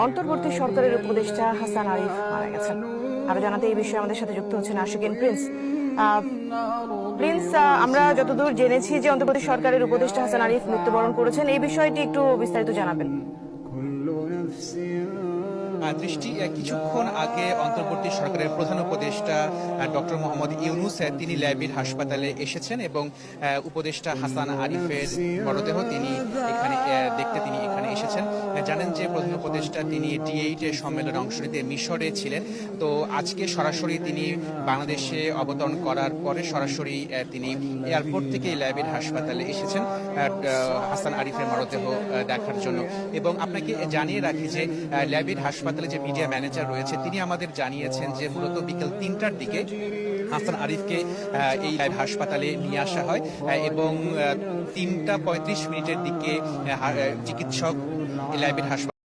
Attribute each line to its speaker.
Speaker 1: অন্তর্বর্তী সরকারের উপদেষ্টা হাসান আরিফ মারা গেছেন। আরো জানাতে এই বিষয়ে আমাদের সাথে যুক্ত হচ্ছেন আশিকিন প্রিন্স। প্রিন্স, আমরা যতদূর জেনেছি যে অন্তর্বর্তী সরকারের উপদেষ্টা হাসান আরিফ মৃত্যুবরণ করেছেন, এই বিষয়টি একটু বিস্তারিত জানাবেন।
Speaker 2: দৃষ্টি কিছুক্ষণ আগে অন্তর্বর্তী সরকারের প্রধান উপদেষ্টা ডক্টর মোহাম্মদ ইউনূস তিনি ল্যাবির হাসপাতালে এসেছেন এবং উপদেষ্টা হাসান আরিফের মরদেহ তিনি এখানে এসেছেন। জানেন যে প্রধান উপদেষ্টা তিনি D8 এর সম্মেলনে অংশ নিতে মিশরে ছিলেন। তো আজকে সরাসরি তিনি বাংলাদেশে অবতরণ করার পরে সরাসরি তিনি এয়ারপোর্ট থেকে ল্যাবির হাসপাতালে এসেছেন হাসান আরিফের মরদেহ দেখার জন্য। এবং আপনাকে জানিয়ে রাখি যে ল্যাবির হাসপাতালে যে মিডিয়া ম্যানেজার রয়েছে তিনি আমাদের জানিয়েছেন যে মূলত বিকেল 3টার দিকে হাসান আরিফকে এই ল্যাব হাসপাতালে নিয়ে আসা হয় এবং 3টা 35 মিনিটের দিকে চিকিৎসক ল্যাবের হাসপাতালে